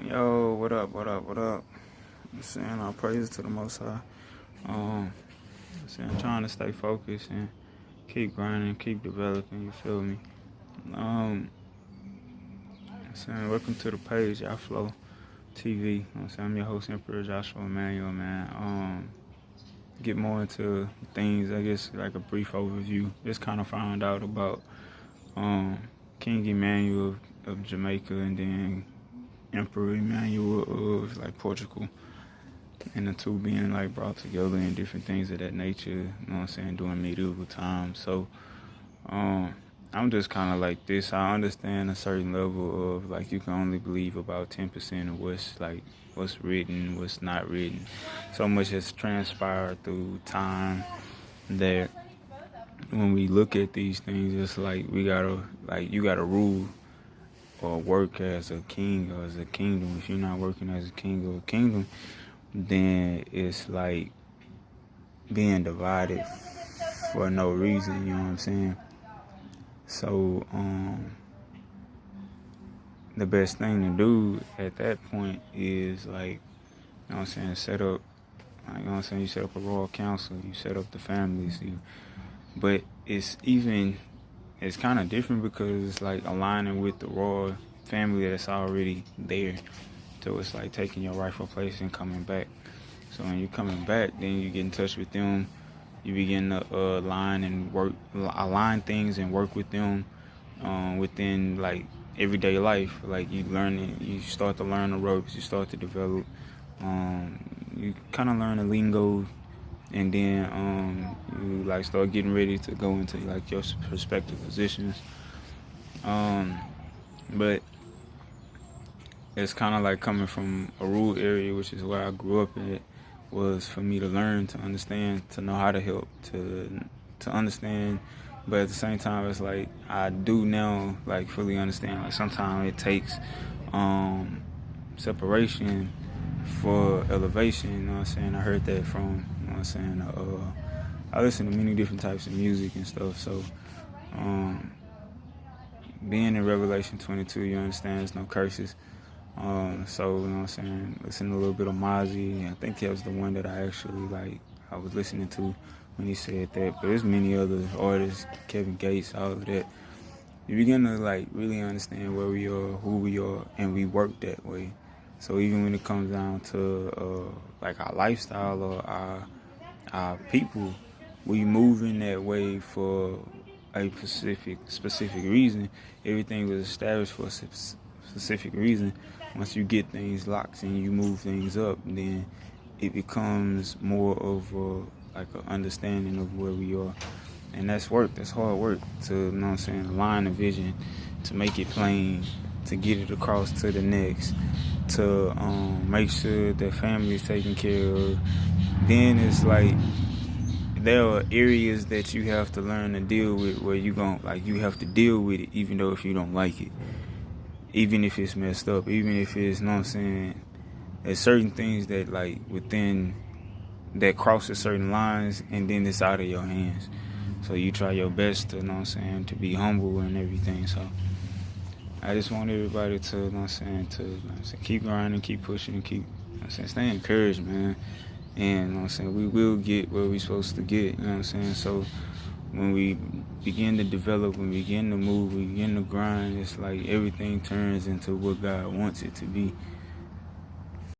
Yo, what up, what up, what up? I'm saying all praises to the Most High. I'm saying trying to stay focused and keep grinding, keep developing, you feel me? I'm saying welcome to the page, Y'all Flow TV. I'm saying I'm your host, Emperor Joshua Emmanuel, man. Get more into things, I guess, like a brief overview. Just kind of found out about King Emmanuel of Jamaica and then Emperor Emmanuel of like Portugal, and the two being like brought together and different things of that nature, you know what I'm saying, during medieval times. So I'm just kind of like this. I understand a certain level of like you can only believe about 10% of what's written, what's not written. So much has transpired through time that when we look at these things, it's like you gotta rule or work as a king or as a kingdom. If you're not working as a king or a kingdom, then it's like being divided for no reason, you know what I'm saying? So the best thing to do at that point is like, you know what I'm saying, set up, you know what I'm saying, you set up a royal council, you set up the families, but it's kind of different because it's like aligning with the royal family that's already there. So it's like taking your rightful place and coming back. So when you're coming back, then you get in touch with them. You begin to align things and work with them within like everyday life. Like you start to learn the ropes. You start to develop. You kind of learn the lingo, and then you like start getting ready to go into like your respective positions. But it's kind of like coming from a rural area, which is where I grew up at, was for me to learn, to understand, to know how to help, to understand. But at the same time, it's like I do now like fully understand. Like sometimes it takes separation for elevation. You know what I'm saying? I heard that from, you know what I'm saying. I listen to many different types of music and stuff. So being in Revelation 22, you understand there's no curses. So, you know what I'm saying, listen to a little bit of Mozzie. I think that was the one that I was listening to when he said that. But there's many other artists, Kevin Gates, all of that. You begin to like really understand where we are, who we are, and we work that way. So even when it comes down to like our lifestyle or our people, we move in that way for a specific reason. Everything was established for a specific reason. Once you get things locked and you move things up, then it becomes more of like an understanding of where we are. And that's work. That's hard work to, you know what I'm saying, align the vision, to make it plain, to get it across to the next, to make sure that family is taken care of. Then it's like there are areas that you have to learn to deal with where you have to deal with it even though if you don't like it. Even if it's messed up, even if it's, you know what I'm saying, there's certain things that like within that crosses certain lines and then it's out of your hands. So you try your best to, you know what I'm saying, to be humble and everything. So I just want everybody to, you know what I'm saying, keep grinding, keep pushing, keep, you know what I'm saying, stay encouraged, man. And, you know what I'm saying, we will get where we're supposed to get, you know what I'm saying. So when we begin to develop, when we begin to move, we begin to grind, it's like everything turns into what God wants it to be.